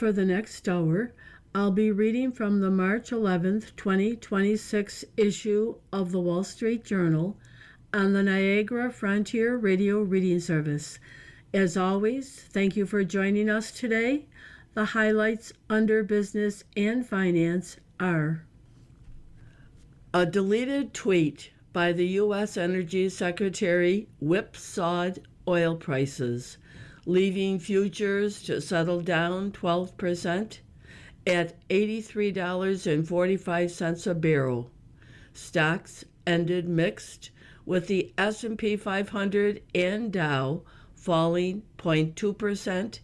For the next hour, I'll be reading from the March 11th, 2026 issue of the Wall Street Journal on the Niagara Frontier Radio Reading Service. As always, thank you for joining us today. The highlights under business and finance are: a deleted tweet by the U.S. Energy Secretary whipsawed oil prices, leaving futures to settle down 12% at $83.45 a barrel. Stocks ended mixed, with the S&P 500 and Dow falling 0.2%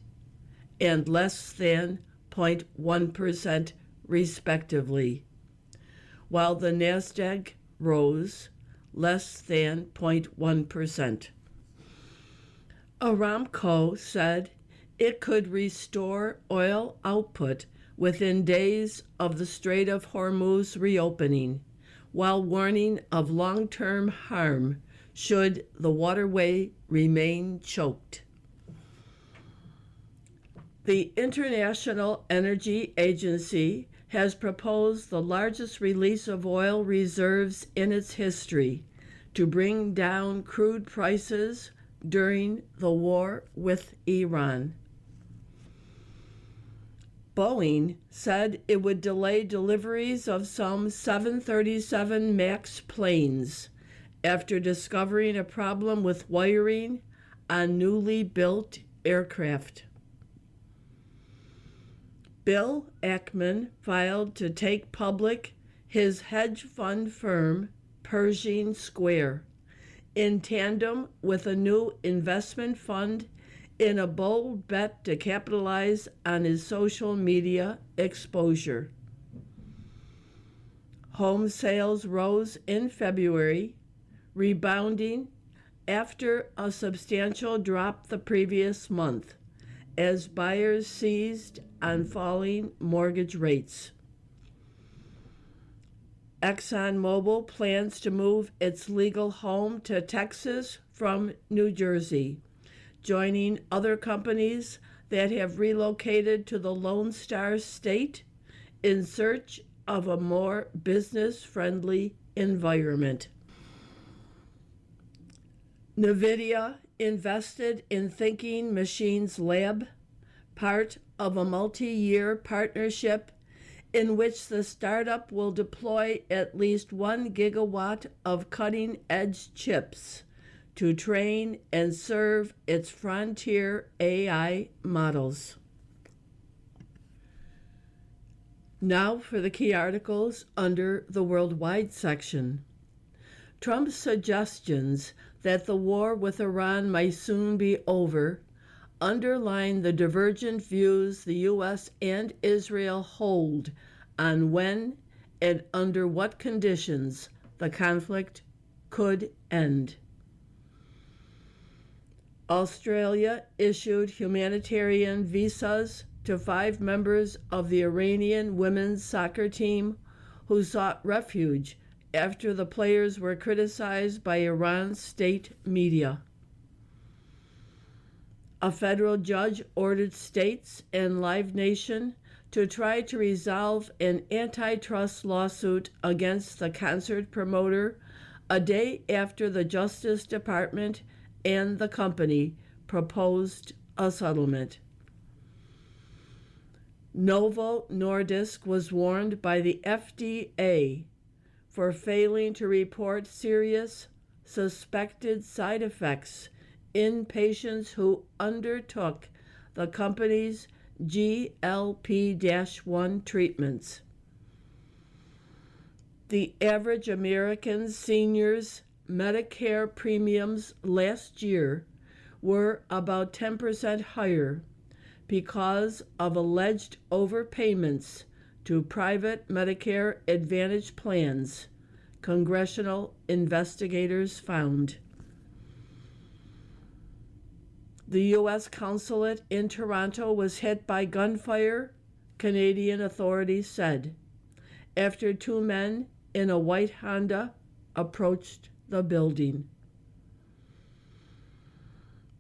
and less than 0.1% respectively, while the Nasdaq rose less than 0.1%. Aramco said it could restore oil output within days of the Strait of Hormuz reopening, while warning of long-term harm should the waterway remain choked. The International Energy Agency has proposed the largest release of oil reserves in its history to bring down crude prices during the war with Iran. Boeing said it would delay deliveries of some 737 MAX planes after discovering a problem with wiring on newly built aircraft. Bill Ackman filed to take public his hedge fund firm, Pershing Square, in tandem with a new investment fund in a bold bet to capitalize on his social media exposure. Home sales rose in February, rebounding after a substantial drop the previous month, as buyers seized on falling mortgage rates. ExxonMobil plans to move its legal home to Texas from New Jersey, joining other companies that have relocated to the Lone Star State in search of a more business-friendly environment. NVIDIA invested in Thinking Machines Lab, part of a multi-year partnership in which the startup will deploy at least 1 gigawatt of cutting-edge chips to train and serve its frontier AI models. Now for the key articles under the Worldwide section. Trump's suggestions that the war with Iran might soon be over underline the divergent views the U.S. and Israel hold on when and under what conditions the conflict could end. Australia issued humanitarian visas to 5 members of the Iranian women's soccer team who sought refuge after the players were criticized by Iran's state media. A federal judge ordered states and Live Nation to try to resolve an antitrust lawsuit against the concert promoter a day after the Justice Department and the company proposed a settlement. Novo Nordisk was warned by the FDA for failing to report serious suspected side effects in patients who undertook the company's GLP-1 treatments. The average American senior's Medicare premiums last year were about 10% higher because of alleged overpayments to private Medicare Advantage plans, congressional investigators found. The U.S. consulate in Toronto was hit by gunfire, Canadian authorities said, after 2 men in a white Honda approached the building.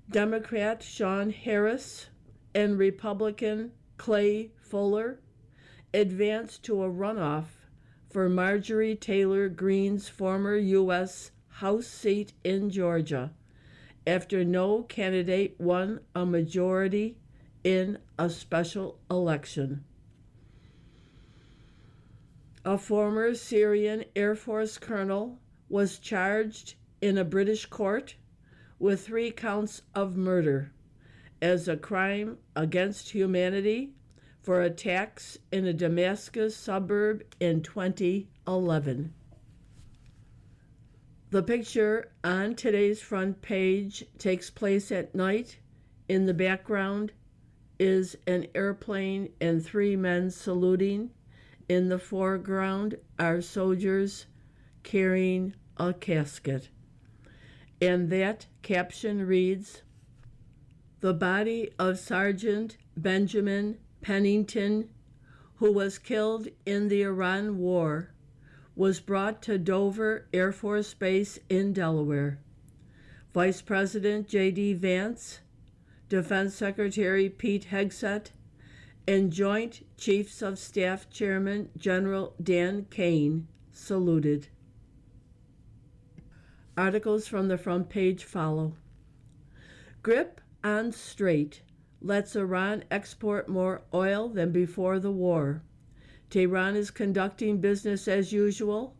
Democrat Sean Harris and Republican Clay Fuller, advanced to a runoff for Marjorie Taylor Greene's former U.S. House seat in Georgia after no candidate won a majority in a special election. A former Syrian Air Force colonel was charged in a British court with 3 counts of murder as a crime against humanity for attacks in a Damascus suburb in 2011. The picture on today's front page takes place at night. In the background is an airplane and 3 men saluting. In the foreground are soldiers carrying a casket. And that caption reads, "The body of Sergeant Benjamin Pennington, who was killed in the Iran War, was brought to Dover Air Force Base in Delaware. Vice President J.D. Vance, Defense Secretary Pete Hegseth, and Joint Chiefs of Staff Chairman General Dan Kane saluted." Articles from the front page follow. Grip on Strait lets Iran export more oil than before the war. Tehran is conducting business as usual,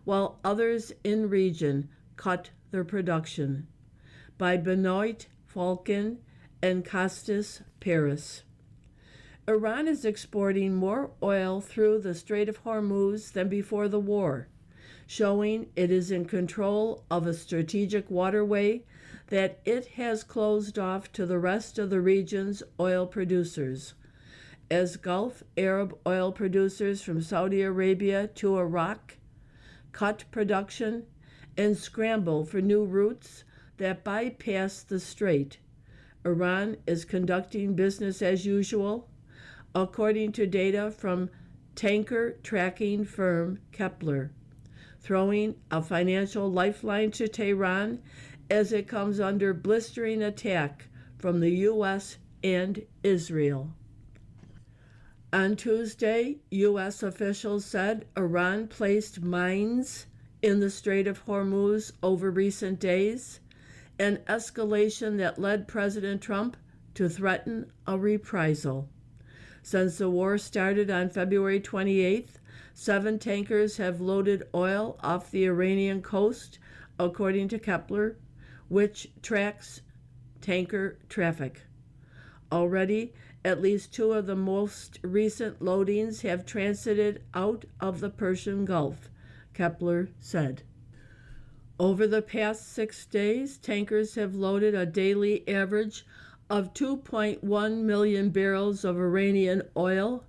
while others in region cut their production. By Benoit Falcon and Costas Paris. Iran is exporting more oil through the Strait of Hormuz than before the war, showing it is in control of a strategic waterway that it has closed off to the rest of the region's oil producers. As Gulf Arab oil producers from Saudi Arabia to Iraq cut production and scramble for new routes that bypass the strait, Iran is conducting business as usual, according to data from tanker tracking firm Kepler, throwing a financial lifeline to Tehran as it comes under blistering attack from the U.S. and Israel. On Tuesday, U.S. officials said Iran placed mines in the Strait of Hormuz over recent days, an escalation that led President Trump to threaten a reprisal. Since the war started on February 28th, 7 tankers have loaded oil off the Iranian coast, according to Kepler, which tracks tanker traffic. Already, at least 2 of the most recent loadings have transited out of the Persian Gulf, Kepler said. Over the past 6 days, tankers have loaded a daily average of 2.1 million barrels of Iranian oil,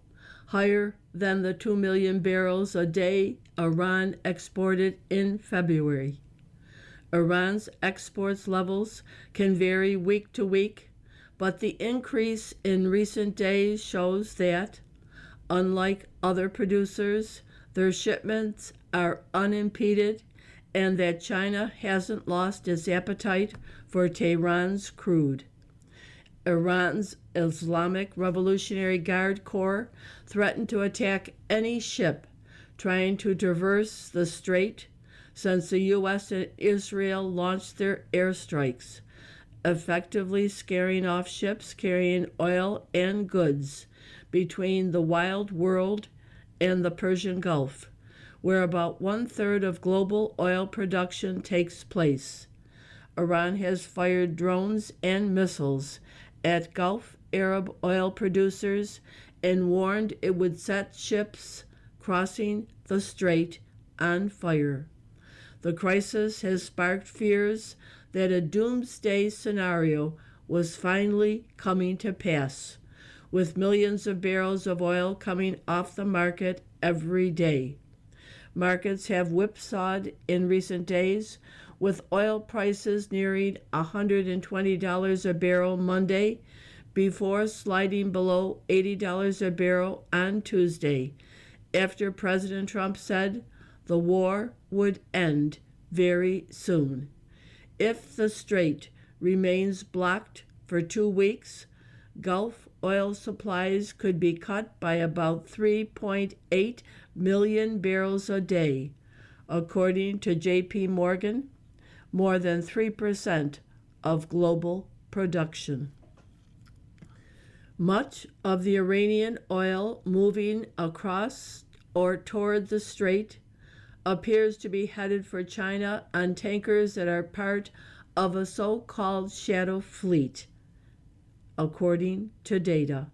higher than the 2 million barrels a day Iran exported in February. Iran's exports levels can vary week to week, but the increase in recent days shows that, unlike other producers, their shipments are unimpeded and that China hasn't lost its appetite for Tehran's crude. Iran's Islamic Revolutionary Guard Corps threatened to attack any ship trying to traverse the strait since the U.S. and Israel launched their airstrikes, effectively scaring off ships carrying oil and goods between the Wild World and the Persian Gulf, where about 1/3 of global oil production takes place. Iran has fired drones and missiles at Gulf Arab oil producers and warned it would set ships crossing the strait on fire. The crisis has sparked fears that a doomsday scenario was finally coming to pass, with millions of barrels of oil coming off the market every day. Markets have whipsawed in recent days, with oil prices nearing $120 a barrel Monday before sliding below $80 a barrel on Tuesday, after President Trump said the war would end very soon. If the strait remains blocked for 2 weeks, Gulf oil supplies could be cut by about 3.8 million barrels a day, according to J.P. Morgan, more than 3% of global production. Much of the Iranian oil moving across or toward the strait appears to be headed for China on tankers that are part of a so-called shadow fleet, according to data.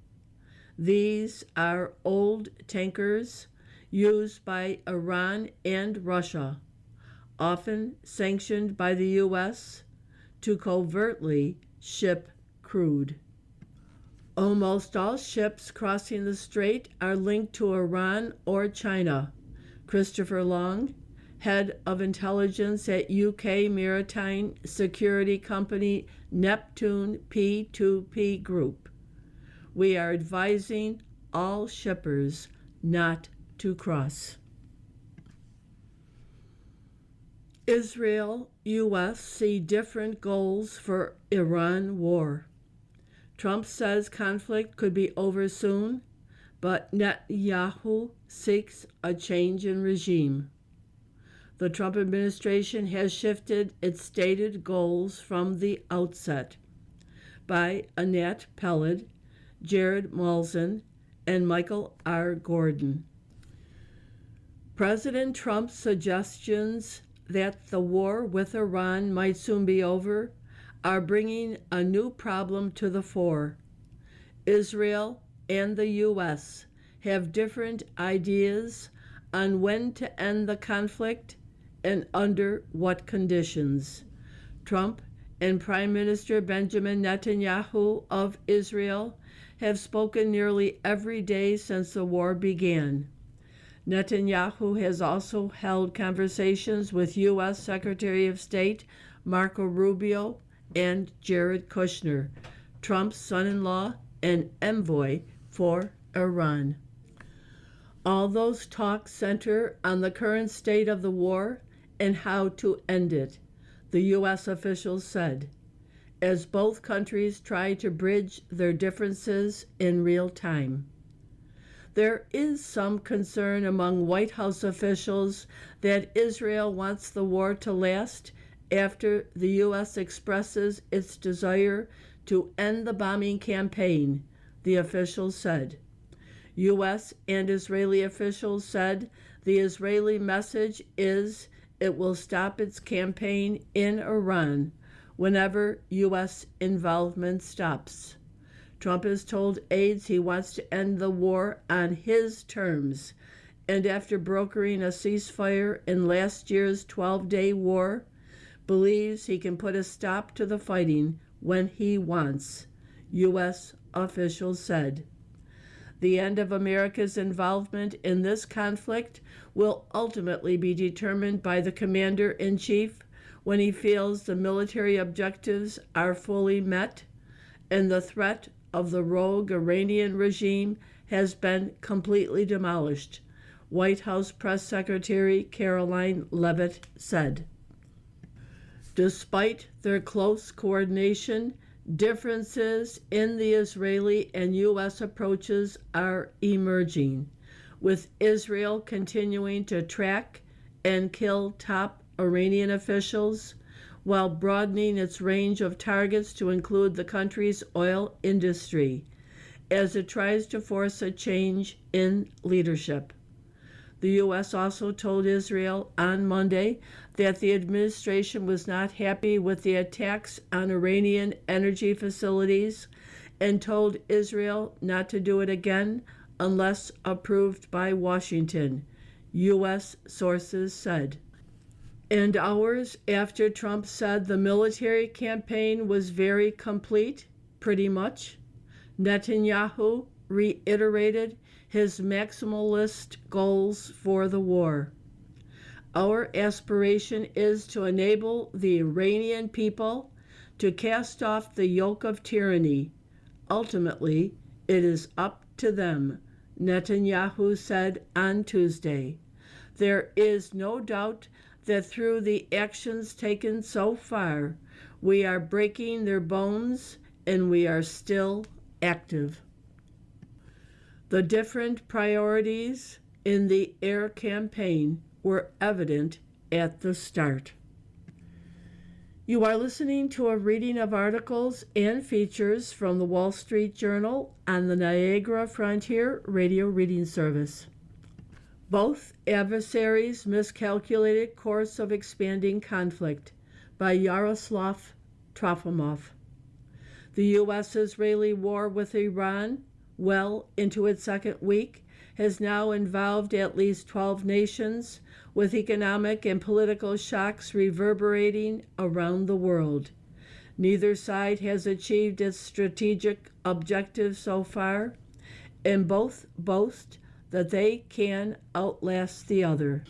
These are old tankers used by Iran and Russia, often sanctioned by the U.S., to covertly ship crude. Almost all ships crossing the strait are linked to Iran or China. Christopher Long, head of intelligence at UK maritime security company Neptune P2P Group. We are advising all shippers not to cross. Israel, U.S. see different goals for Iran war. Trump says conflict could be over soon, but Netanyahu seeks a change in regime. The Trump administration has shifted its stated goals from the outset. By Anat Peled, Jared Malzahn, and Michael R. Gordon. President Trump's suggestions that the war with Iran might soon be over are bringing a new problem to the fore. Israel and the U.S. have different ideas on when to end the conflict and under what conditions. Trump and Prime Minister Benjamin Netanyahu of Israel have spoken nearly every day since the war began. Netanyahu has also held conversations with U.S. Secretary of State Marco Rubio and Jared Kushner, Trump's son-in-law and envoy for Iran. All those talks center on the current state of the war and how to end it, the U.S. officials said, as both countries try to bridge their differences in real time. There is some concern among White House officials that Israel wants the war to last after the U.S. expresses its desire to end the bombing campaign, the officials said. U.S. and Israeli officials said the Israeli message is it will stop its campaign in Iran whenever U.S. involvement stops. Trump has told aides he wants to end the war on his terms, and after brokering a ceasefire in last year's 12-day war, believes he can put a stop to the fighting when he wants, U.S. officials said. The end of America's involvement in this conflict will ultimately be determined by the commander-in-chief when he feels the military objectives are fully met and the threat of the rogue Iranian regime has been completely demolished, White House Press Secretary Caroline Leavitt said. Despite their close coordination, differences in the Israeli and U.S. approaches are emerging, with Israel continuing to track and kill top Iranian officials while broadening its range of targets to include the country's oil industry as it tries to force a change in leadership. The U.S. also told Israel on Monday that the administration was not happy with the attacks on Iranian energy facilities and told Israel not to do it again unless approved by Washington, U.S. sources said. And hours after Trump said the military campaign was very complete, pretty much, Netanyahu reiterated his maximalist goals for the war. Our aspiration is to enable the Iranian people to cast off the yoke of tyranny. Ultimately, it is up to them, Netanyahu said on Tuesday. There is no doubt that through the actions taken so far, we are breaking their bones and we are still active. The different priorities in the air campaign were evident at the start. You are listening to a reading of articles and features from the Wall Street Journal on the Niagara Frontier Radio Reading Service. Both Adversaries' Miscalculated Course of Expanding Conflict by Yaroslav Trofimov. The U.S.-Israeli war with Iran, well into its second week, has now involved at least 12 nations, with economic and political shocks reverberating around the world. Neither side has achieved its strategic objective so far, and both boast that they can outlast the other.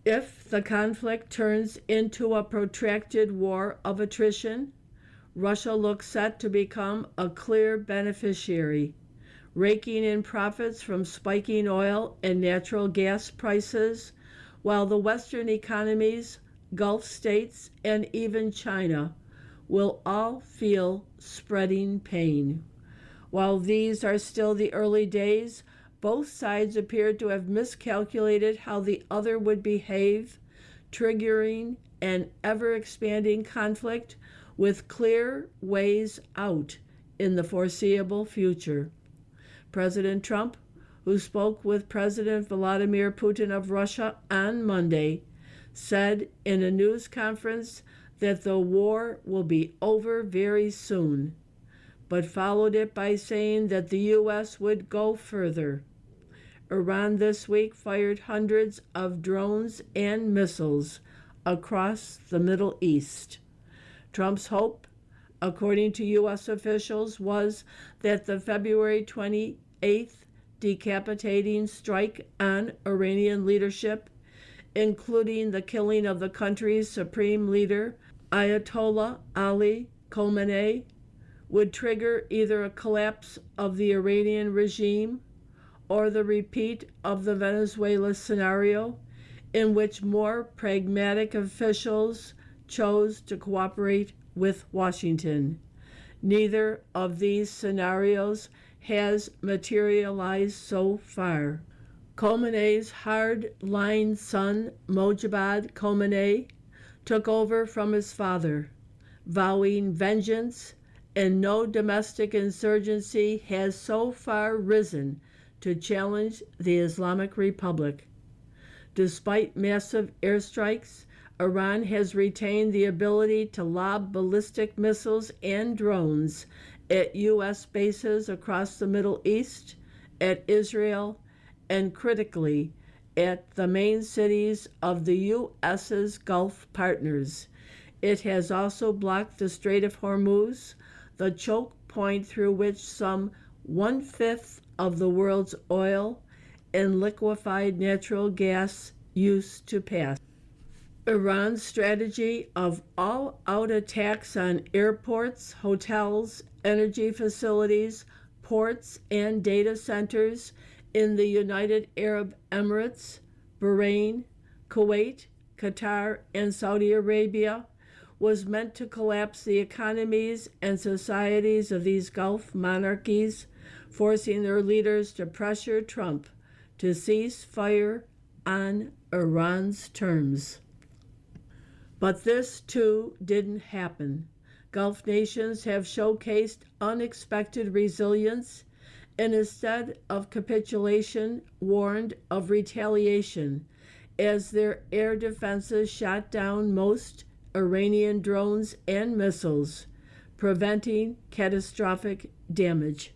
If the conflict turns into a protracted war of attrition, Russia looks set to become a clear beneficiary, raking in profits from spiking oil and natural gas prices, while the Western economies, Gulf states, and even China will all feel spreading pain. While these are still the early days, both sides appear to have miscalculated how the other would behave, triggering an ever-expanding conflict with clear ways out in the foreseeable future. President Trump, who spoke with President Vladimir Putin of Russia on Monday, said in a news conference that the war will be over very soon, but followed it by saying that the U.S. would go further. Iran this week fired hundreds of drones and missiles across the Middle East. Trump's hope, according to U.S. officials, was that the February 28th decapitating strike on Iranian leadership, including the killing of the country's supreme leader, Ayatollah Ali Khamenei, would trigger either a collapse of the Iranian regime or the repeat of the Venezuela scenario, in which more pragmatic officials chose to cooperate with Washington. Neither of these scenarios has materialized so far. Khamenei's hard-line son, Mojtaba Khamenei, took over from his father, vowing vengeance, and no domestic insurgency has so far risen to challenge the Islamic Republic. Despite massive airstrikes, Iran has retained the ability to lob ballistic missiles and drones at U.S. bases across the Middle East, at Israel, and critically, at the main cities of the U.S.'s Gulf partners. It has also blocked the Strait of Hormuz, the choke point through which some 1/5 of the world's oil and liquefied natural gas used to pass. Iran's strategy of all-out attacks on airports, hotels, energy facilities, ports, and data centers in the United Arab Emirates, Bahrain, Kuwait, Qatar, and Saudi Arabia was meant to collapse the economies and societies of these Gulf monarchies, forcing their leaders to pressure Trump to cease fire on Iran's terms. But this, too, didn't happen. Gulf nations have showcased unexpected resilience and, instead of capitulation, warned of retaliation as their air defenses shot down most Iranian drones and missiles, preventing catastrophic damage.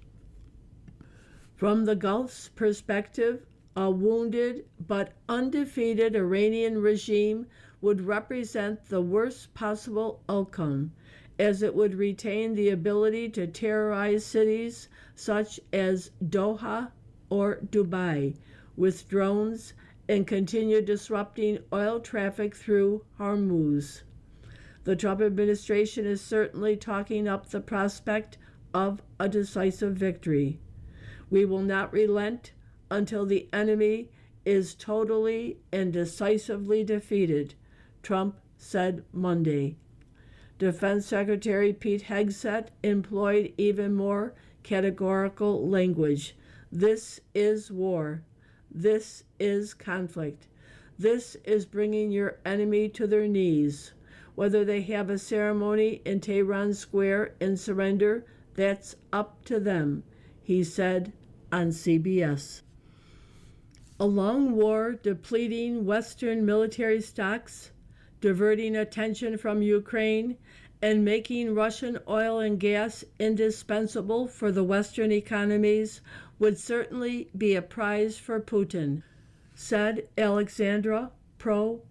From the Gulf's perspective, a wounded but undefeated Iranian regime would represent the worst possible outcome, as it would retain the ability to terrorize cities such as Doha or Dubai with drones and continue disrupting oil traffic through Hormuz. The Trump administration is certainly talking up the prospect of a decisive victory. We will not relent until the enemy is totally and decisively defeated, Trump said Monday. Defense Secretary Pete Hegseth employed even more categorical language, This is war. This is conflict. This is bringing your enemy to their knees. Whether they have a ceremony in Tehran Square in surrender, that's up to them, he said on CBS. A long war depleting Western military stocks, diverting attention from Ukraine, and making Russian oil and gas indispensable for the Western economies would certainly be a prize for Putin, said Alexandra Prokopenko,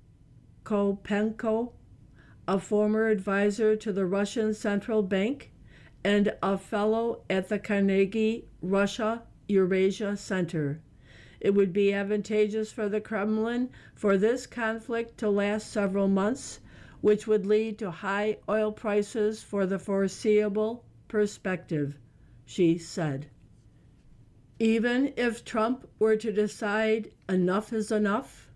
a former advisor to the Russian Central Bank and a fellow at the Carnegie Russia-Eurasia Center. It would be advantageous for the Kremlin for this conflict to last several months, which would lead to high oil prices for the foreseeable perspective, she said. Even if Trump were to decide enough is enough,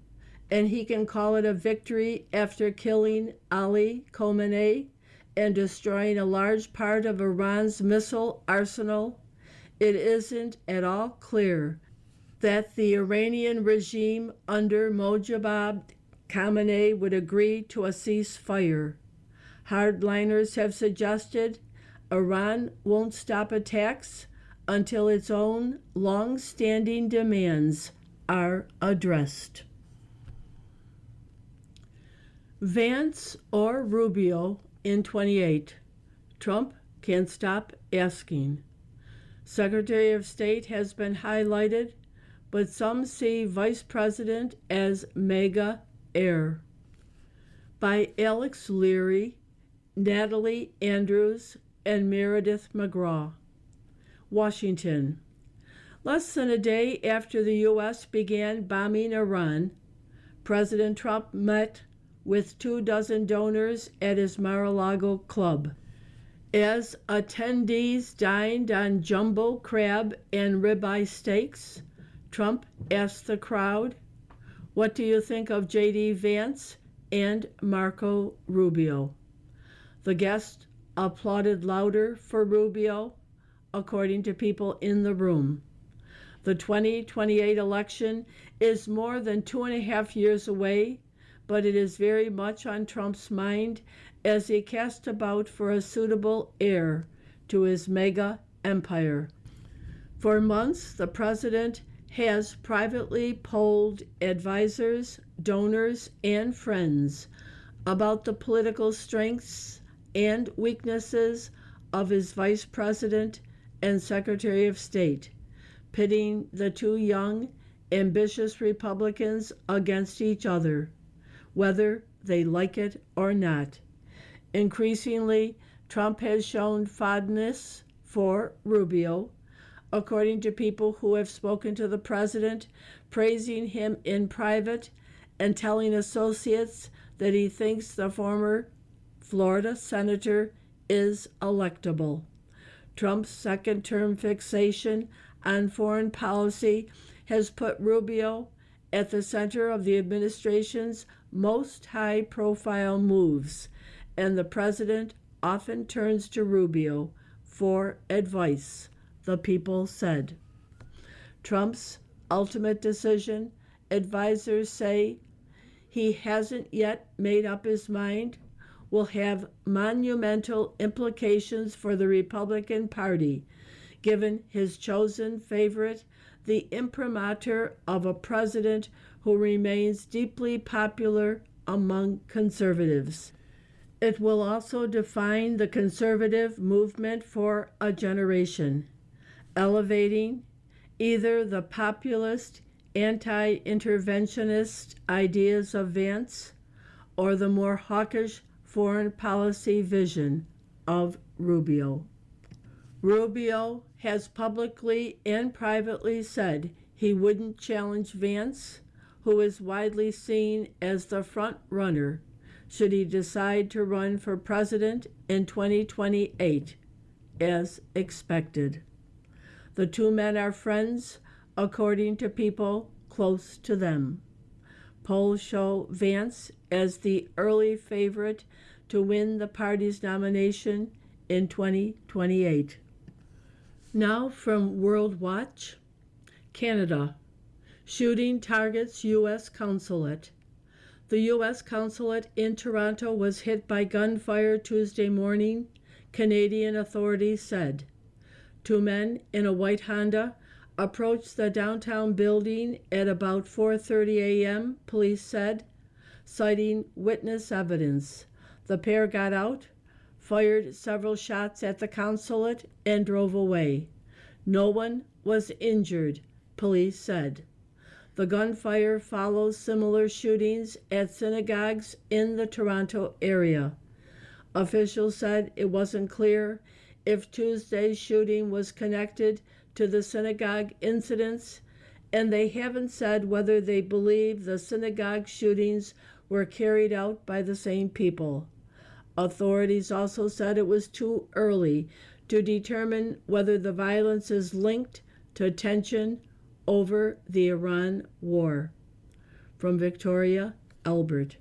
and he can call it a victory after killing Ali Khamenei and destroying a large part of Iran's missile arsenal, it isn't at all clear that the Iranian regime under Mojtaba Khamenei would agree to a ceasefire. Hardliners have suggested Iran won't stop attacks until its own long-standing demands are addressed. Vance or Rubio in 28. Trump can't stop asking. Secretary of State has been highlighted, but some see Vice President as mega heir. By Alex Leary, Natalie Andrews, and Meredith McGraw. Washington. Less than a day after the U.S. began bombing Iran, President Trump met with 24 donors at his Mar-a-Lago club. As attendees dined on jumbo crab and ribeye steaks, Trump asked the crowd, "What do you think of J.D. Vance and Marco Rubio?" The guests applauded louder for Rubio, according to people in the room. The 2028 election is more than 2.5 years away, but it is very much on Trump's mind as he casts about for a suitable heir to his mega empire. For months, the president has privately polled advisors, donors, and friends about the political strengths and weaknesses of his vice president and secretary of state, pitting the two young, ambitious Republicans against each other, whether they like it or not. Increasingly, Trump has shown fondness for Rubio, according to people who have spoken to the president, praising him in private and telling associates that he thinks the former Florida senator is electable. Trump's second-term fixation on foreign policy has put Rubio at the center of the administration's most high-profile moves, and the president often turns to Rubio for advice, the people said. Trump's ultimate decision, advisors say he hasn't yet made up his mind, will have monumental implications for the Republican Party, given his chosen favorite the imprimatur of a president who remains deeply popular among conservatives. It will also define the conservative movement for a generation, elevating either the populist, anti-interventionist ideas of Vance or the more hawkish foreign policy vision of Rubio. Rubio has publicly and privately said he wouldn't challenge Vance, who is widely seen as the front runner, should he decide to run for president in 2028, as expected. The two men are friends, according to people close to them. Polls show Vance as the early favorite to win the party's nomination in 2028. Now from World Watch, Canada. Shooting targets U.S. consulate. The U.S. consulate in Toronto was hit by gunfire Tuesday morning, Canadian authorities said. Two men in a white Honda approached the downtown building at about 4:30 a.m., police said, citing witness evidence. The pair got out, fired several shots at the consulate, and drove away. No one was injured, police said. The gunfire follows similar shootings at synagogues in the Toronto area. Officials said it wasn't clear if Tuesday's shooting was connected to the synagogue incidents, and they haven't said whether they believe the synagogue shootings were carried out by the same people. Authorities also said it was too early to determine whether the violence is linked to tension over the Iran war. From Victoria Albert.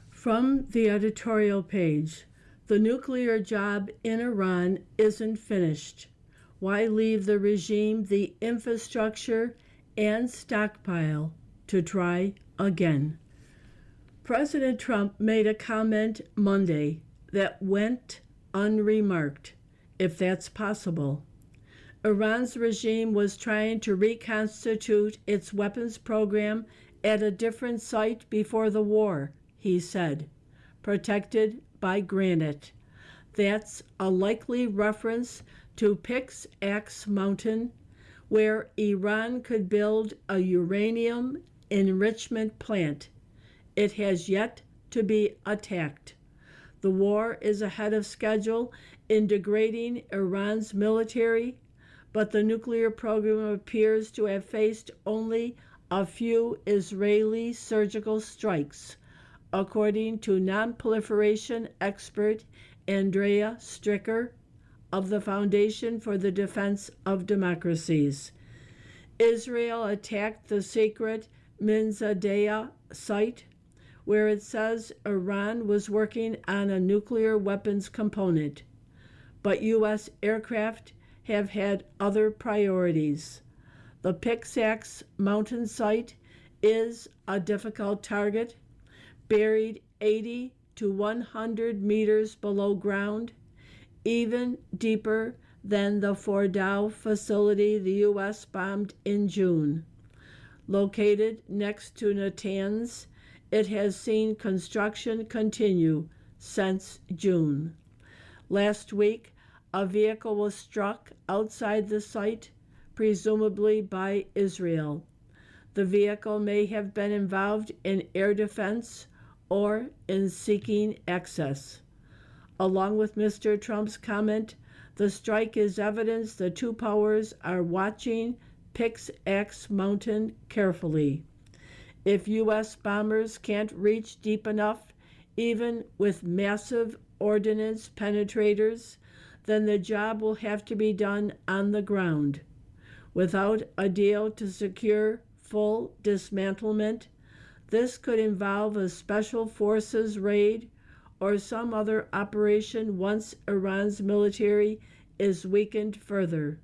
From the editorial page, the nuclear job in Iran isn't finished. Why leave the regime the infrastructure and stockpile to try again? President Trump made a comment Monday that went unremarked, if that's possible. Iran's regime was trying to reconstitute its weapons program at a different site before the war, he said, protected by granite. That's a likely reference to Pickaxe Mountain, where Iran could build a uranium enrichment plant. It has yet to be attacked. The war is ahead of schedule in degrading Iran's military, but the nuclear program appears to have faced only a few Israeli surgical strikes, according to non-proliferation expert Andrea Stricker of the Foundation for the Defense of Democracies. Israel attacked the secret Minzadeh site, where it says Iran was working on a nuclear weapons component, but U.S. aircraft have had other priorities. The Pickaxe Mountain site is a difficult target, buried 80 to 100 meters below ground, even deeper than the Fordow facility the U.S. bombed in June. Located next to Natanz, it has seen construction continue since June. Last week, a vehicle was struck outside the site, presumably by Israel. The vehicle may have been involved in air defense or in seeking access. Along with Mr. Trump's comment, the strike is evidence the two powers are watching Pickaxe Mountain carefully. If U.S. bombers can't reach deep enough, even with massive ordnance penetrators, then the job will have to be done on the ground. Without a deal to secure full dismantlement, this could involve a special forces raid or some other operation once Iran's military is weakened further.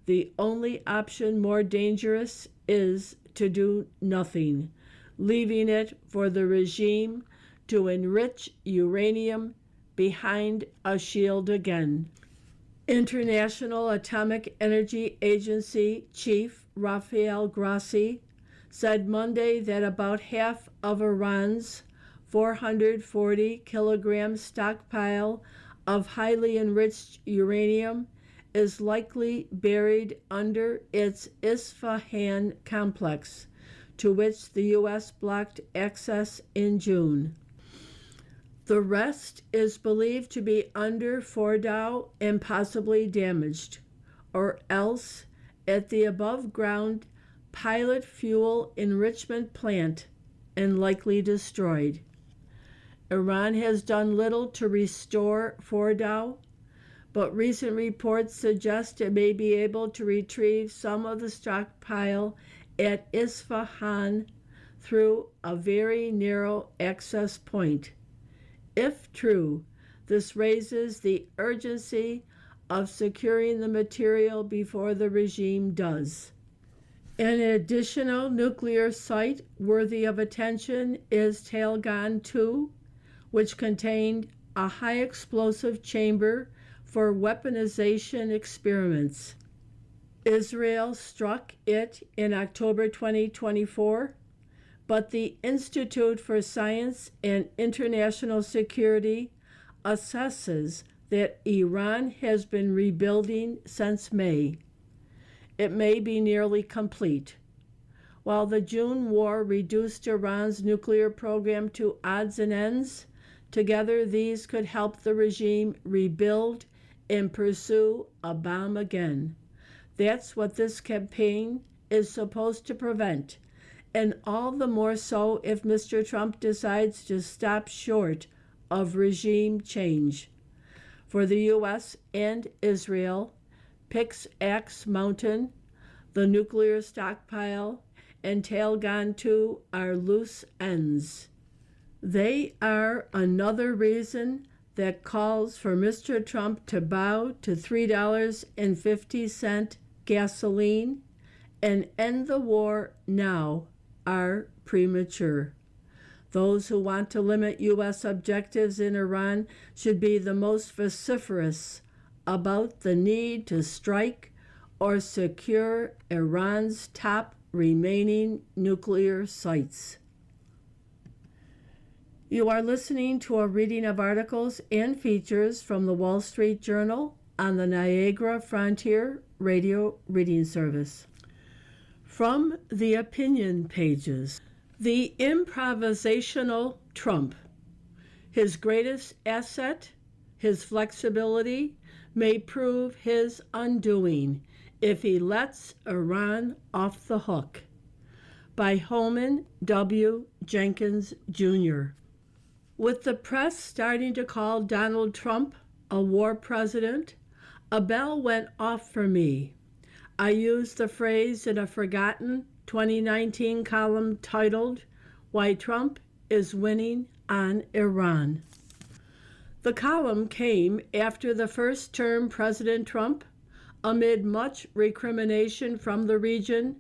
The only option more dangerous is to do nothing, leaving it for the regime to enrich uranium behind a shield again. International Atomic Energy Agency Chief Rafael Grossi said Monday that about half of Iran's 440 kilogram stockpile of highly enriched uranium is likely buried under its Isfahan complex, to which the U.S. blocked access in June. The rest is believed to be under Fordow and possibly damaged, or else at the above-ground pilot fuel enrichment plant and likely destroyed. Iran has done little to restore Fordow, but recent reports suggest it may be able to retrieve some of the stockpile at Isfahan through a very narrow access point. If true, this raises the urgency of securing the material before the regime does. An additional nuclear site worthy of attention is Talgan 2, which contained a high explosive chamber for weaponization experiments. Israel struck it in October 2024, but the Institute for Science and International Security assesses that Iran has been rebuilding since May. It may be nearly complete. While the June war reduced Iran's nuclear program to odds and ends, together these could help the regime rebuild and pursue a bomb again. That's what this campaign is supposed to prevent, and all the more so if Mr. Trump decides to stop short of regime change. For the U.S. and Israel, Pickaxe Mountain, the nuclear stockpile, and Talgan 2 are loose ends. They are another reason that calls for Mr. Trump to bow to $3.50 gasoline and end the war now are premature. Those who want to limit U.S. objectives in Iran should be the most vociferous about the need to strike or secure Iran's top remaining nuclear sites. You are listening to a reading of articles and features from the Wall Street Journal on the Niagara Frontier Radio Reading Service. From the opinion pages, the improvisational Trump. His greatest asset, his flexibility, may prove his undoing if he lets Iran off the hook. By Holman W. Jenkins, Jr. With the press starting to call Donald Trump a war president, a bell went off for me. I used the phrase in a forgotten 2019 column titled, "Why Trump is Winning on Iran." The column came after the first term President Trump, amid much recrimination from the region,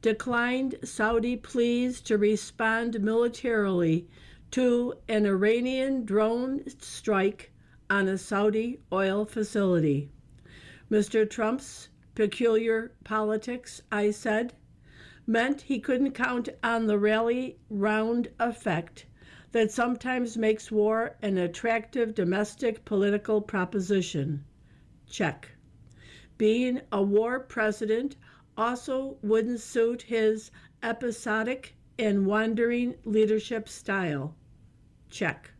declined Saudi pleas to respond militarily to an Iranian drone strike on a Saudi oil facility. Mr. Trump's peculiar politics, I said, meant he couldn't count on the rally round effect that sometimes makes war an attractive domestic political proposition. Check. Being a war president also wouldn't suit his episodic and wandering leadership style. Check.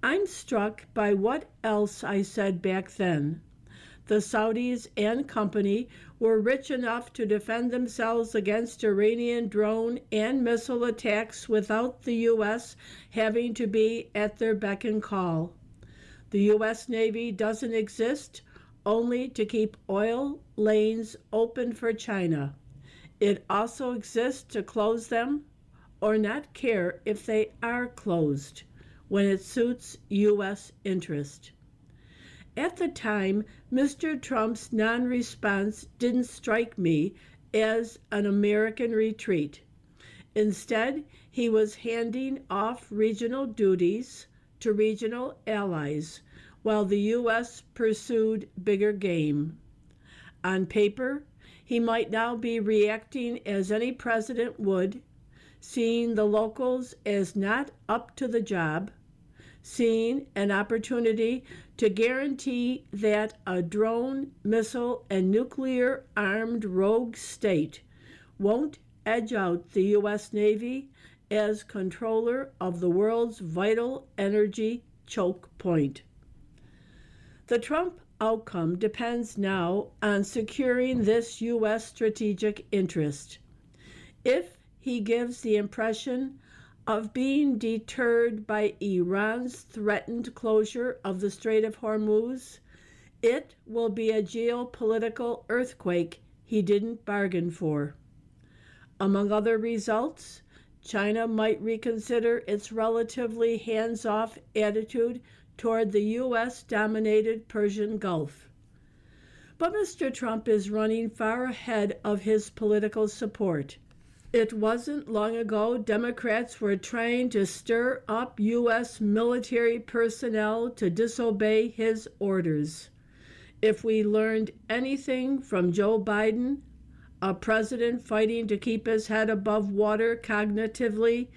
I'm struck by what else I said back then. The Saudis and company were rich enough to defend themselves against Iranian drone and missile attacks without the U.S. having to be at their beck and call. The U.S. Navy doesn't exist only to keep oil lanes open for China. It also exists to close them or not care if they are closed when it suits U.S. interest. At the time, Mr. Trump's non-response didn't strike me as an American retreat. Instead, he was handing off regional duties to regional allies, while the U.S. pursued bigger game. On paper, he might now be reacting as any president would, seeing the locals as not up to the job, seeing an opportunity to guarantee that a drone, missile, and nuclear-armed rogue state won't edge out the U.S. Navy as controller of the world's vital energy choke point. The Trump outcome depends now on securing this U.S. strategic interest. If he gives the impression of being deterred by Iran's threatened closure of the Strait of Hormuz, it will be a geopolitical earthquake he didn't bargain for. Among other results, China might reconsider its relatively hands-off attitude toward the U.S.-dominated Persian Gulf. But Mr. Trump is running far ahead of his political support. It wasn't long ago Democrats were trying to stir up U.S. military personnel to disobey his orders. If we learned anything from Joe Biden, a president fighting to keep his head above water cognitively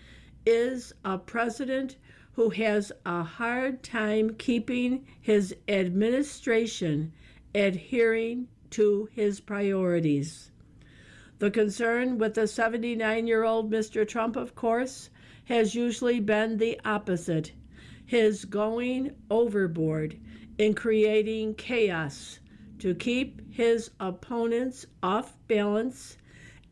is a president who has a hard time keeping his administration adhering to his priorities. The concern with the 79-year-old Mr. Trump, of course, has usually been the opposite, his going overboard in creating chaos to keep his opponents off balance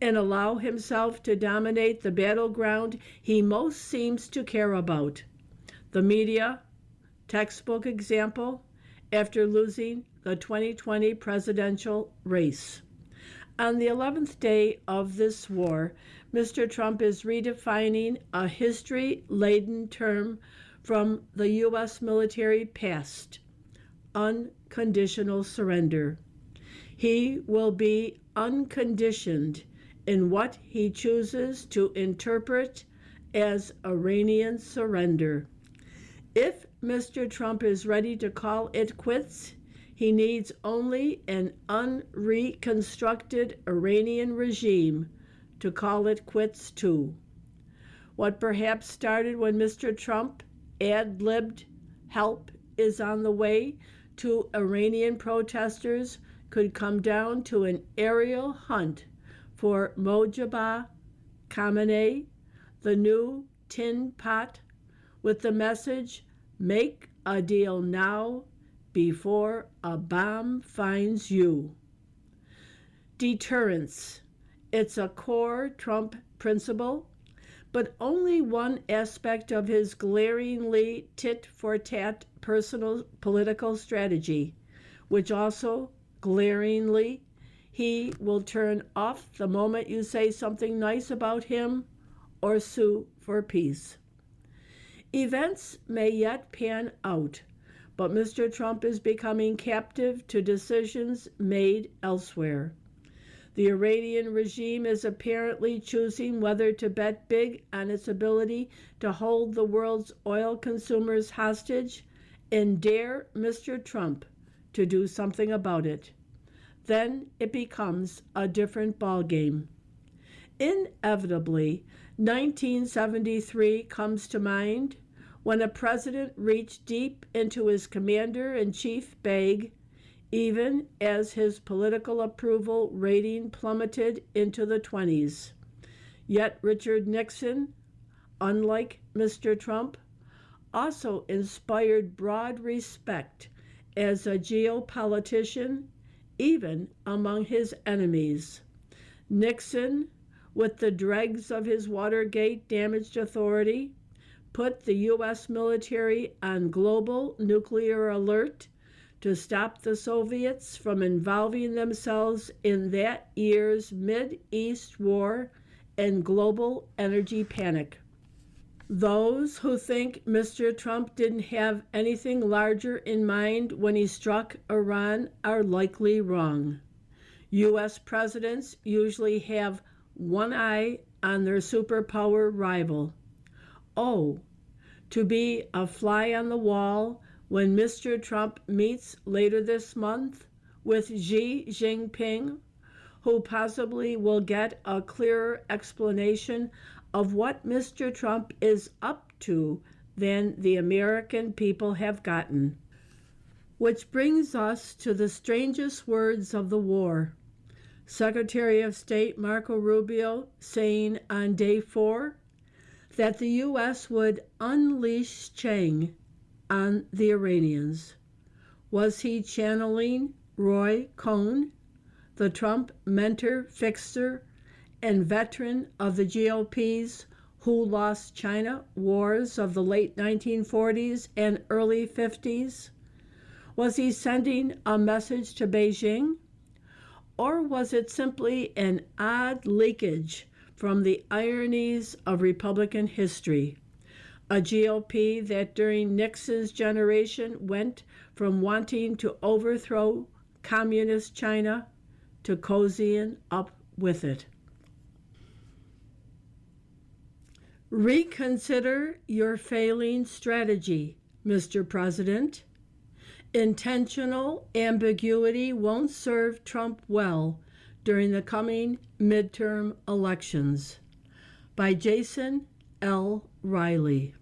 and allow himself to dominate the battleground he most seems to care about. The media, textbook example, after losing the 2020 presidential race. On the 11th day of this war, Mr. Trump is redefining a history-laden term from the U.S. military past, unconditional surrender. He will be unconditioned in what he chooses to interpret as Iranian surrender. If Mr. Trump is ready to call it quits, he needs only an unreconstructed Iranian regime to call it quits too. What perhaps started when Mr. Trump ad-libbed help is on the way to Iranian protesters could come down to an aerial hunt for Mojtaba Khamenei, the new tin pot, with the message, "Make a deal now before a bomb finds you." Deterrence. It's a core Trump principle, but only one aspect of his glaringly tit-for-tat personal political strategy, which also glaringly he will turn off the moment you say something nice about him or sue for peace. Events may yet pan out, but Mr. Trump is becoming captive to decisions made elsewhere. The Iranian regime is apparently choosing whether to bet big on its ability to hold the world's oil consumers hostage and dare Mr. Trump to do something about it. Then it becomes a different ballgame. Inevitably, 1973 comes to mind when a president reached deep into his commander-in-chief bag, even as his political approval rating plummeted into the 20s. Yet Richard Nixon, unlike Mr. Trump, also inspired broad respect as a geopolitician, even among his enemies. Nixon, with the dregs of his Watergate damaged authority, put the U.S. military on global nuclear alert to stop the Soviets from involving themselves in that year's Mid-East war and global energy panic. Those who think Mr. Trump didn't have anything larger in mind when he struck Iran are likely wrong. U.S. presidents usually have one eye on their superpower rival. Oh, to be a fly on the wall when Mr. Trump meets later this month with Xi Jinping, who possibly will get a clearer explanation of what Mr. Trump is up to than the American people have gotten. Which brings us to the strangest words of the war. Secretary of State Marco Rubio saying on day 4 that the U.S. would unleash Chang on the Iranians. Was he channeling Roy Cohn, the Trump mentor, fixer, and veteran of the GOP's Who Lost China wars of the late 1940s and early 50s? Was he sending a message to Beijing? Or was it simply an odd leakage from the ironies of Republican history? A GOP that during Nixon's generation went from wanting to overthrow communist China to cozying up with it. Reconsider your failing strategy, Mr. President. Intentional ambiguity won't serve Trump well during the coming midterm elections. By Jason L. Riley.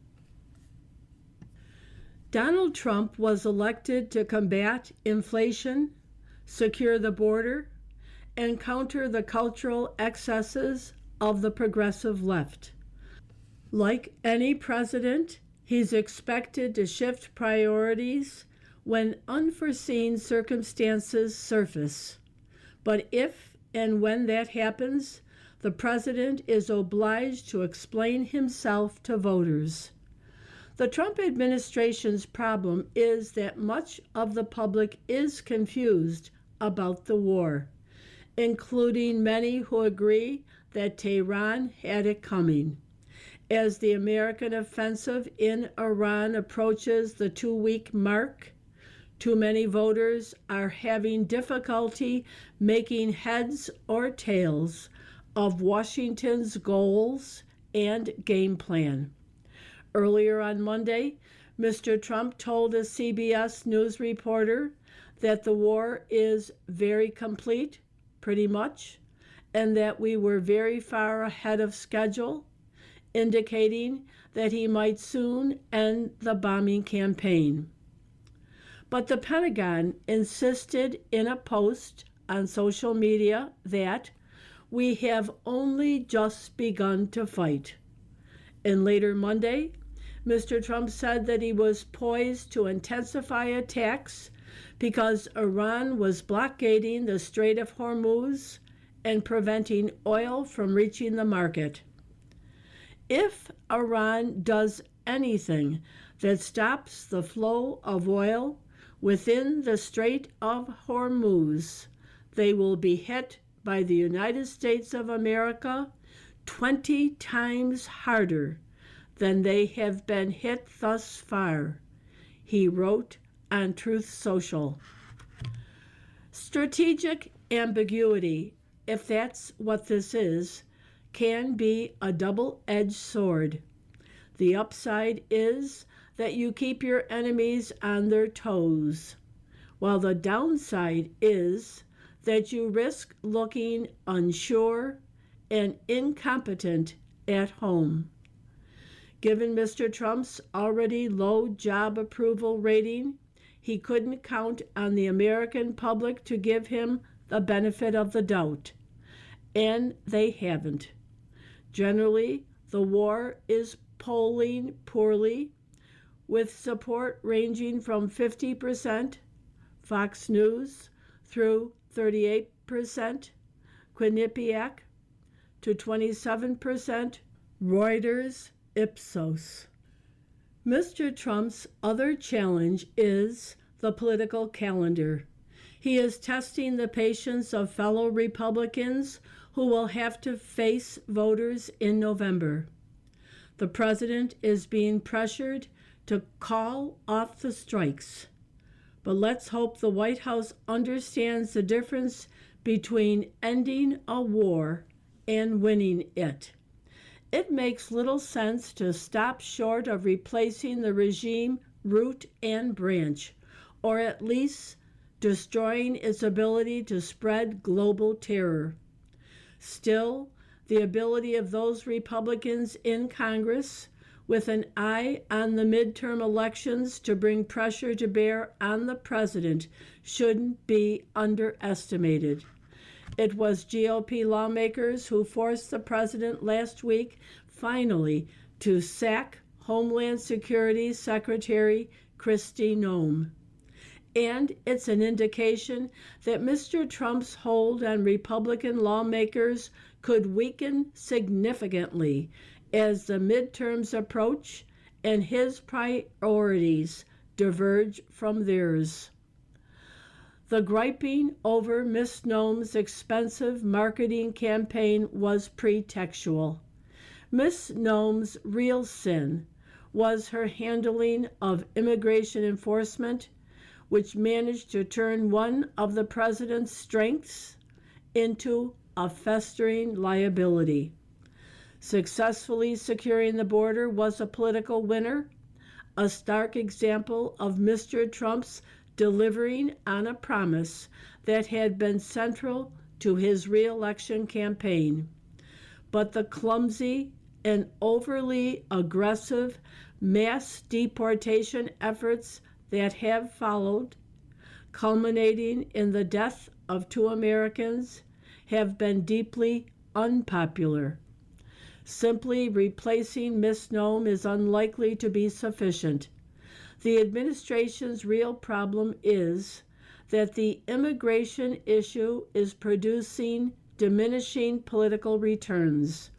Donald Trump was elected to combat inflation, secure the border, and counter the cultural excesses of the progressive left. Like any president, he's expected to shift priorities when unforeseen circumstances surface. But if and when that happens, the president is obliged to explain himself to voters. The Trump administration's problem is that much of the public is confused about the war, including many who agree that Tehran had it coming. As the American offensive in Iran approaches the 2-week mark, too many voters are having difficulty making heads or tails of Washington's goals and game plan. Earlier on Monday, Mr. Trump told a CBS News reporter that the war is very complete, pretty much, and that we were very far ahead of schedule, indicating that he might soon end the bombing campaign. But the Pentagon insisted in a post on social media that we have only just begun to fight. And later Monday, Mr. Trump said that he was poised to intensify attacks because Iran was blockading the Strait of Hormuz and preventing oil from reaching the market. If Iran does anything that stops the flow of oil within the Strait of Hormuz, they will be hit by the United States of America 20 times harder than they have been hit thus far, he wrote on Truth Social. Strategic ambiguity, if that's what this is, can be a double-edged sword. The upside is that you keep your enemies on their toes, while the downside is that you risk looking unsure and incompetent at home. Given Mr. Trump's already low job approval rating, he couldn't count on the American public to give him the benefit of the doubt, and they haven't. Generally, the war is polling poorly, with support ranging from 50%, Fox News, through 38%, Quinnipiac, to 27%, Reuters, Ipsos. Mr. Trump's other challenge is the political calendar. He is testing the patience of fellow Republicans who will have to face voters in November. The president is being pressured to call off the strikes. But let's hope the White House understands the difference between ending a war and winning it. It makes little sense to stop short of replacing the regime root and branch, or at least destroying its ability to spread global terror. Still, the ability of those Republicans in Congress with an eye on the midterm elections to bring pressure to bear on the president shouldn't be underestimated. It was GOP lawmakers who forced the president last week finally to sack Homeland Security Secretary Kristi Noem. And it's an indication that Mr. Trump's hold on Republican lawmakers could weaken significantly as the midterms approach and his priorities diverge from theirs. The griping over Ms. Noem's expensive marketing campaign was pretextual. Ms. Noem's real sin was her handling of immigration enforcement, which managed to turn one of the president's strengths into a festering liability. Successfully securing the border was a political winner, a stark example of Mr. Trump's delivering on a promise that had been central to his re-election campaign. But the clumsy and overly aggressive mass deportation efforts that have followed, culminating in the death of 2 Americans, have been deeply unpopular. Simply replacing Miss Nome is unlikely to be sufficient. The administration's real problem is that the immigration issue is producing diminishing political returns.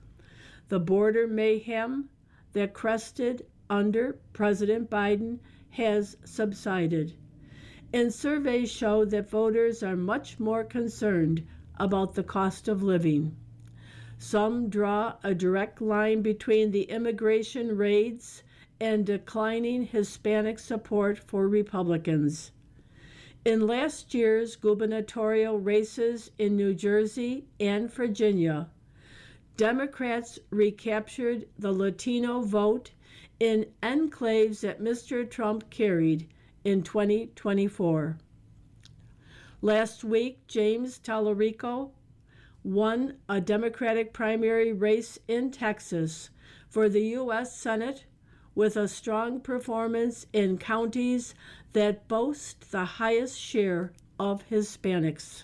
The border mayhem that crested under President Biden has subsided, and surveys show that voters are much more concerned about the cost of living. Some draw a direct line between the immigration raids and declining Hispanic support for Republicans. In last year's gubernatorial races in New Jersey and Virginia, Democrats recaptured the Latino vote in enclaves that Mr. Trump carried in 2024. Last week, James Tallarico won a Democratic primary race in Texas for the U.S. Senate with a strong performance in counties that boast the highest share of Hispanics.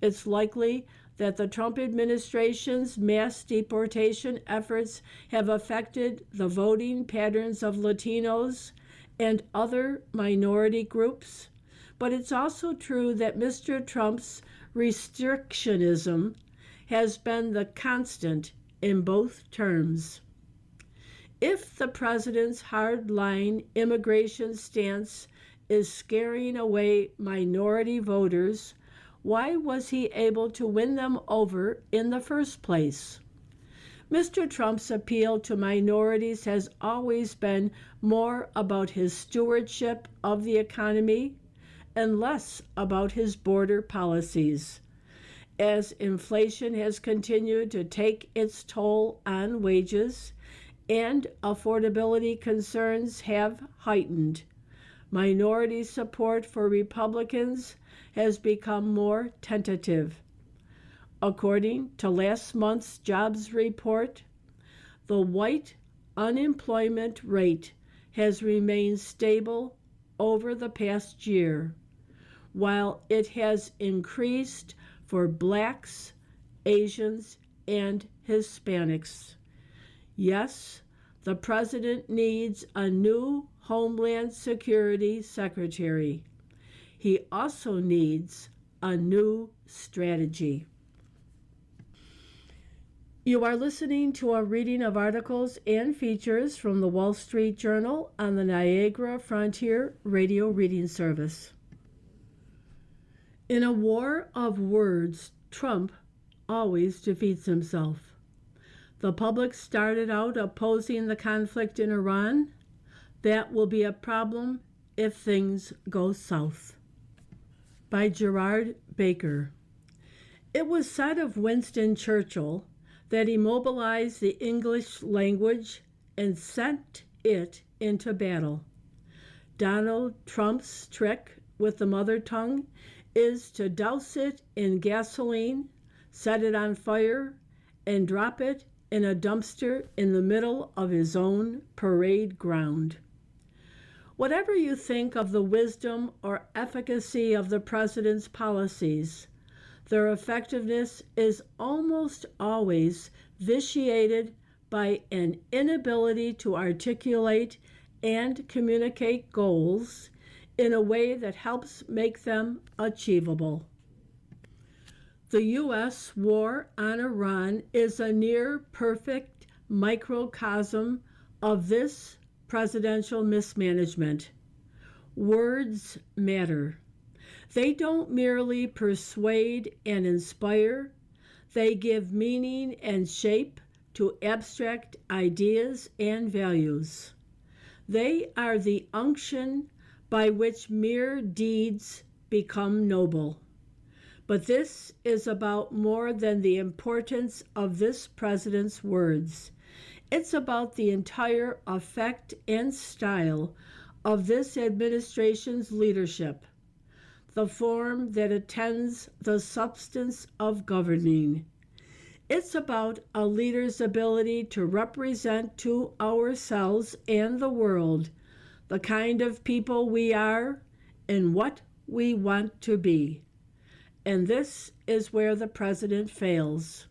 It's likely that the Trump administration's mass deportation efforts have affected the voting patterns of Latinos and other minority groups, but it's also true that Mr. Trump's restrictionism has been the constant in both terms. If the president's hard-line immigration stance is scaring away minority voters, why was he able to win them over in the first place? Mr. Trump's appeal to minorities has always been more about his stewardship of the economy and less about his border policies. As inflation has continued to take its toll on wages and affordability concerns have heightened, minority support for Republicans has become more tentative. According to last month's jobs report, the white unemployment rate has remained stable over the past year, while it has increased for blacks, Asians, and Hispanics. Yes, the president needs a new Homeland Security Secretary. He also needs a new strategy. You are listening to a reading of articles and features from the Wall Street Journal on the Niagara Frontier Radio Reading Service. In a war of words, Trump always defeats himself. The public started out opposing the conflict in Iran. That will be a problem if things go south. By Gerard Baker. It was said of Winston Churchill that he mobilized the English language and sent it into battle. Donald Trump's trick with the mother tongue is to douse it in gasoline, set it on fire, and drop it in a dumpster in the middle of his own parade ground. Whatever you think of the wisdom or efficacy of the president's policies, their effectiveness is almost always vitiated by an inability to articulate and communicate goals in a way that helps make them achievable. The U.S. war on Iran is a near-perfect microcosm of this presidential mismanagement. Words matter. They don't merely persuade and inspire, they give meaning and shape to abstract ideas and values. They are the unction by which mere deeds become noble. But this is about more than the importance of this president's words. It's about the entire effect and style of this administration's leadership, the form that attends the substance of governing. It's about a leader's ability to represent to ourselves and the world the kind of people we are and what we want to be. And this is where the president fails.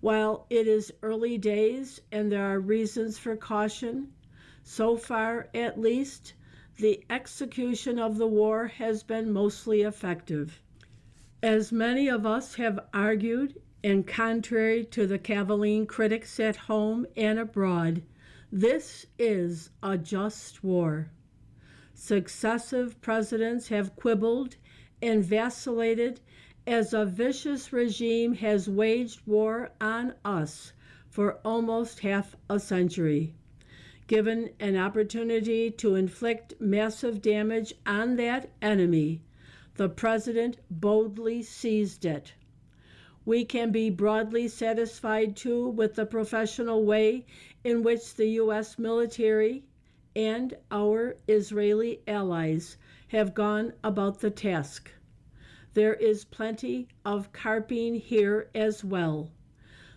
While it is early days and there are reasons for caution, so far at least, the execution of the war has been mostly effective. As many of us have argued, and contrary to the cavilling critics at home and abroad, this is a just war. Successive presidents have quibbled and vacillated as a vicious regime has waged war on us for almost half a century. Given an opportunity to inflict massive damage on that enemy, the president boldly seized it. We can be broadly satisfied, too, with the professional way in which the U.S. military and our Israeli allies have gone about the task. There is plenty of carping here as well.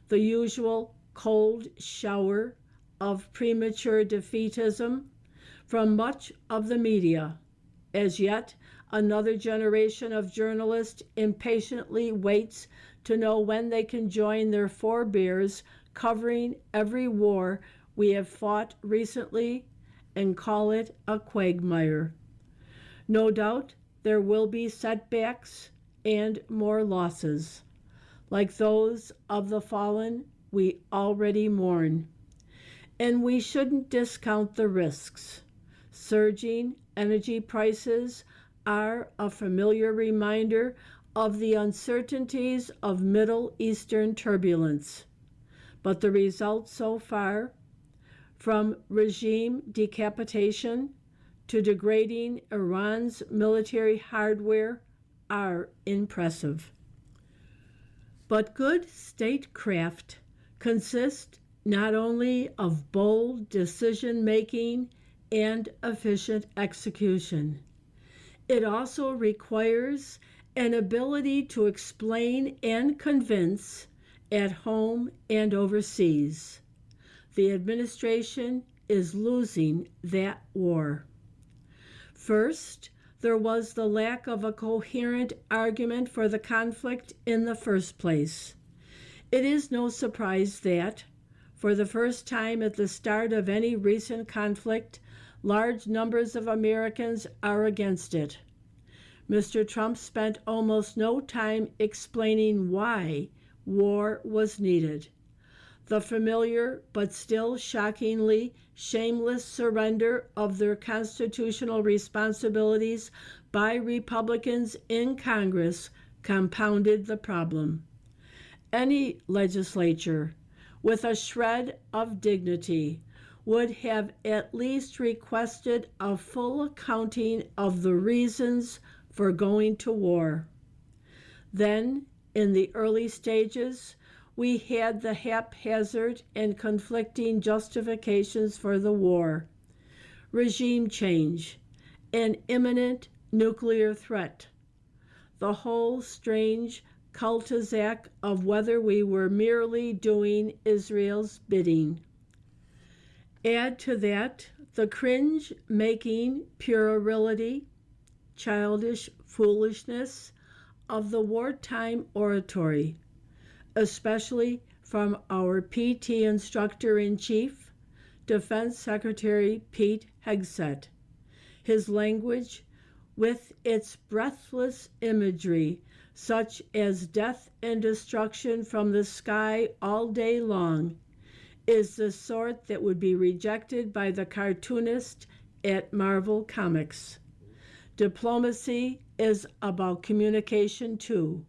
The usual cold shower of premature defeatism from much of the media. As yet, another generation of journalists impatiently waits to know when they can join their forebears covering every war we have fought recently and call it a quagmire. No doubt there will be setbacks and more losses. Like those of the fallen, we already mourn. And we shouldn't discount the risks. Surging energy prices are a familiar reminder of the uncertainties of Middle Eastern turbulence. But the results so far, from regime decapitation to degrading Iran's military hardware, are impressive. But good statecraft consists not only of bold decision-making and efficient execution. It also requires an ability to explain and convince at home and overseas. The administration is losing that war. First, there was the lack of a coherent argument for the conflict in the first place. It is no surprise that, for the first time at the start of any recent conflict, large numbers of Americans are against it. Mr. Trump spent almost no time explaining why war was needed. The familiar but still shockingly shameless surrender of their constitutional responsibilities by Republicans in Congress compounded the problem. Any legislature with a shred of dignity would have at least requested a full accounting of the reasons for going to war. Then, in the early stages, we had the haphazard and conflicting justifications for the war, regime change, an imminent nuclear threat, the whole strange cul-de-sac of whether we were merely doing Israel's bidding. Add to that the cringe-making puerility, childish foolishness of the wartime oratory, especially from our PT Instructor-in-Chief, Defense Secretary Pete Hegseth. His language, with its breathless imagery, such as death and destruction from the sky all day long, is the sort that would be rejected by the cartoonist at Marvel Comics. Diplomacy is about communication too.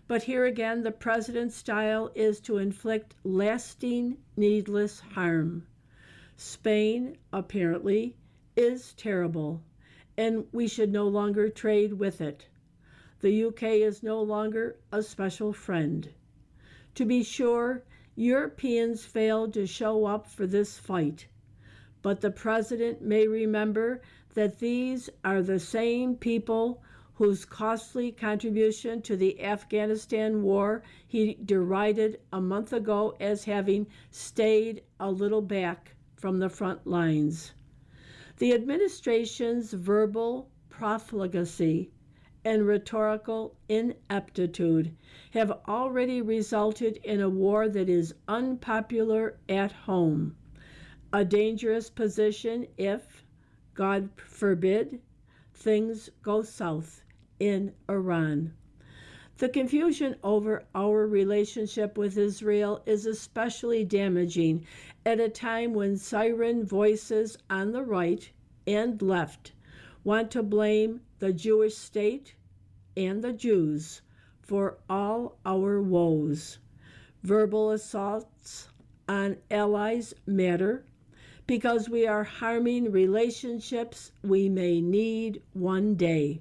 But here again, the president's style is to inflict lasting, needless harm. Spain, apparently, is terrible, and we should no longer trade with it. The UK is no longer a special friend. To be sure, Europeans failed to show up for this fight, but the President may remember that these are the same people whose costly contribution to the Afghanistan war he derided a month ago as having stayed a little back from the front lines. The administration's verbal profligacy and rhetorical ineptitude have already resulted in a war that is unpopular at home, a dangerous position if, God forbid, things go south in Iran. The confusion over our relationship with Israel is especially damaging at a time when siren voices on the right and left want to blame the Jewish state and the Jews for all our woes. Verbal assaults on allies matter because we are harming relationships we may need one day.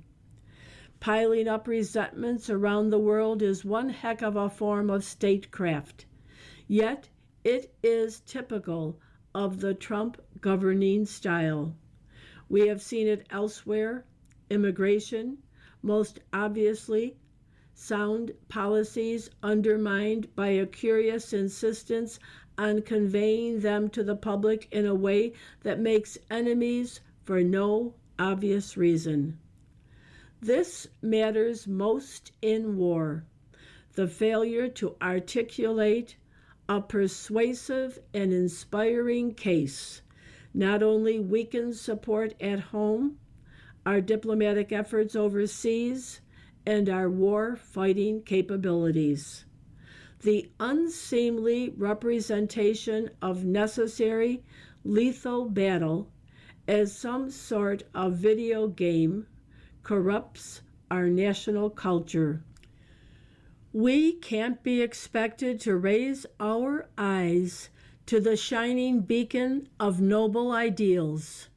Piling up resentments around the world is one heck of a form of statecraft, yet it is typical of the Trump governing style. We have seen it elsewhere: immigration, most obviously, sound policies undermined by a curious insistence on conveying them to the public in a way that makes enemies for no obvious reason. This matters most in war. The failure to articulate a persuasive and inspiring case not only weakens support at home, our diplomatic efforts overseas, and our war-fighting capabilities. The unseemly representation of necessary lethal battle as some sort of video game corrupts our national culture. We can't be expected to raise our eyes to the shining beacon of noble ideals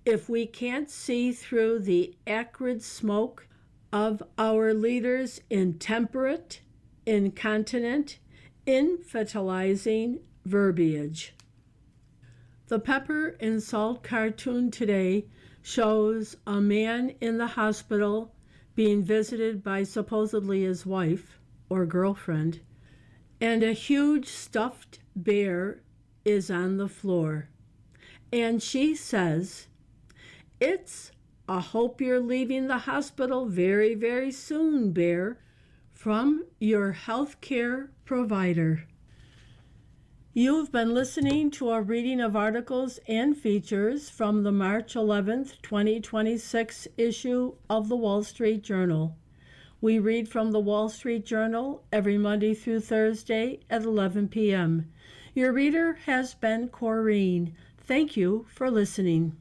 if we can't see through the acrid smoke of our leaders' intemperate, incontinent, infantilizing verbiage. The Pepper and Salt cartoon today shows a man in the hospital being visited by supposedly his wife or girlfriend, and a huge stuffed bear is on the floor. And she says, "It's I hope you're leaving the hospital very, very soon, Bear, from your healthcare provider." You've been listening to a reading of articles and features from the March 11th, 2026 issue of the Wall Street Journal. We read from the Wall Street Journal every Monday through Thursday at 11 p.m. Your reader has been Corrine. Thank you for listening.